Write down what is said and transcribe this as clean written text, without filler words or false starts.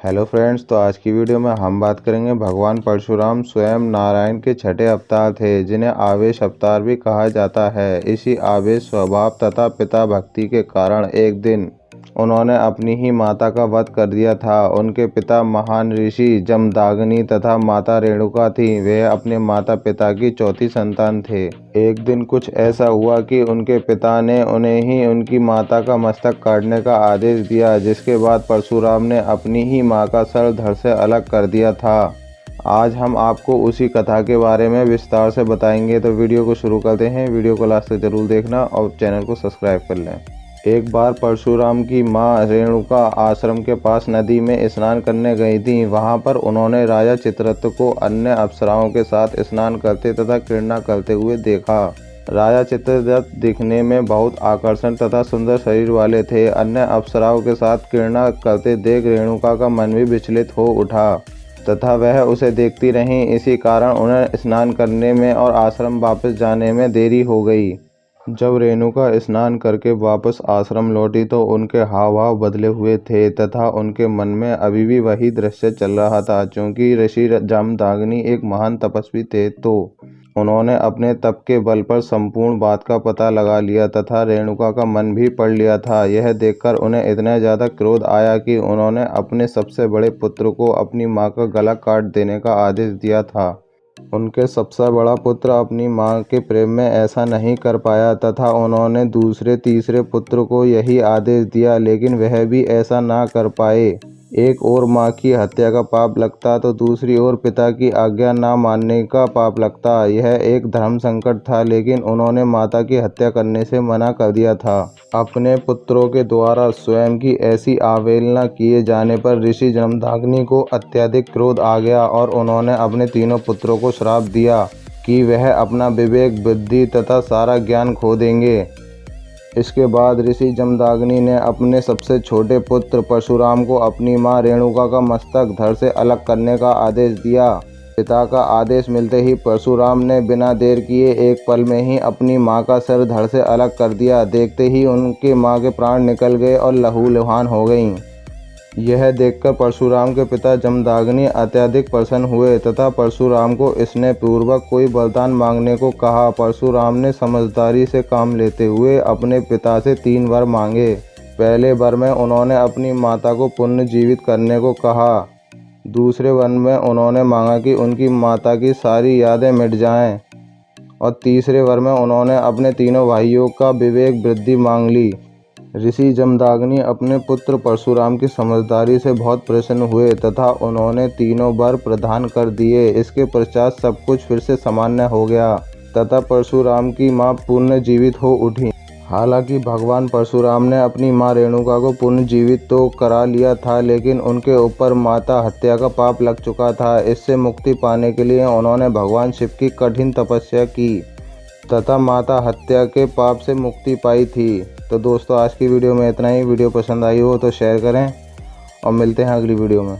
Hello friends, तो आज की वीडियो में हम बात करेंगे भगवान परशुराम स्वयं नारायण के छठे अवतार थे, जिन्हें आवेश अवतार भी कहा जाता है। इसी आवेश स्वभाव तथा पिता भक्ति के कारण एक दिन उन्होंने अपनी ही माता का वध कर दिया था। उनके पिता महान ऋषि जमदाग्नि तथा माता रेणुका थी। वे अपने माता पिता की चौथी संतान थे। एक दिन कुछ ऐसा हुआ कि उनके पिता ने उन्हें ही उनकी माता का मस्तक काटने का आदेश दिया, जिसके बाद परशुराम ने अपनी ही मां का सर धड़ से अलग कर दिया था। आज हम आपको उसी कथा के बारे में विस्तार से बताएंगे, तो वीडियो को शुरू करते हैं। वीडियो को लास्ट तक जरूर देखना और चैनल को सब्सक्राइब कर लें। एक बार परशुराम की मां रेणुका आश्रम के पास नदी में स्नान करने गई थी। वहां पर उन्होंने राजा चित्ररथ को अन्य अप्सराओं के साथ स्नान करते तथा क्रीड़ा करते हुए देखा। राजा चित्ररथ दिखने में बहुत आकर्षक तथा सुंदर शरीर वाले थे। अन्य अप्सराओं के साथ क्रीड़ा करते देख रेणुका का मन भी विचलित हो उठा तथा वह उसे देखती रहीं। इसी कारण उन्हें स्नान करने में और आश्रम वापस जाने में देरी हो गई। जब रेणुका स्नान करके वापस आश्रम लौटी तो उनके हाव भाव बदले हुए थे तथा उनके मन में अभी भी वही दृश्य चल रहा था। क्योंकि ऋषि जमदाग्नि एक महान तपस्वी थे, तो उन्होंने अपने तप के बल पर संपूर्ण बात का पता लगा लिया तथा रेणुका का मन भी पढ़ लिया था। यह देखकर उन्हें इतना ज़्यादा क्रोध आया कि उन्होंने अपने सबसे बड़े पुत्र को अपनी मां का गला काट देने का आदेश दिया था। उनके सबसे बड़ा पुत्र अपनी मां के प्रेम में ऐसा नहीं कर पाया तथा उन्होंने दूसरे तीसरे पुत्र को यही आदेश दिया, लेकिन वह भी ऐसा ना कर पाए। एक ओर मां की हत्या का पाप लगता तो दूसरी ओर पिता की आज्ञा ना मानने का पाप लगता। यह एक धर्म संकट था, लेकिन उन्होंने माता की हत्या करने से मना कर दिया था। अपने पुत्रों के द्वारा स्वयं की ऐसी अवहेलना किए जाने पर ऋषि जमदाग्नि को अत्यधिक क्रोध आ गया और उन्होंने अपने तीनों पुत्रों को श्राप दिया कि वह अपना विवेक, बुद्धि तथा सारा ज्ञान खो देंगे। इसके बाद ऋषि जमदाग्नि ने अपने सबसे छोटे पुत्र परशुराम को अपनी मां रेणुका का मस्तक धड़ से अलग करने का आदेश दिया। पिता का आदेश मिलते ही परशुराम ने बिना देर किए एक पल में ही अपनी मां का सिर धड़ से अलग कर दिया। देखते ही उनके मां के प्राण निकल गए और लहूलुहान हो गईं। यह देखकर परशुराम के पिता जमदाग्नि अत्यधिक प्रसन्न हुए तथा परशुराम को स्नेहपूर्वक कोई वरदान मांगने को कहा। परशुराम ने समझदारी से काम लेते हुए अपने पिता से 3 वर मांगे। पहले वर में उन्होंने अपनी माता को पुनर्जीवित करने को कहा। दूसरे वर में उन्होंने मांगा कि उनकी माता की सारी यादें मिट जाएं और तीसरे वर में उन्होंने अपने तीनों भाइयों का विवेक वृद्धि मांग ली। ऋषि जमदाग्नि अपने पुत्र परशुराम की समझदारी से बहुत प्रसन्न हुए तथा उन्होंने तीनों वर प्रदान कर दिए। इसके पश्चात सब कुछ फिर से सामान्य हो गया तथा परशुराम की मां पुनर्जीवित हो उठी। हालांकि भगवान परशुराम ने अपनी मां रेणुका को पुनर्जीवित तो करा लिया था, लेकिन उनके ऊपर माता हत्या का पाप लग चुका था। इससे मुक्ति पाने के लिए उन्होंने भगवान शिव की कठिन तपस्या की तथा माता हत्या के पाप से मुक्ति पाई थी। तो दोस्तों, आज की वीडियो में इतना ही। वीडियो पसंद आई हो तो शेयर करें और मिलते हैं अगली वीडियो में।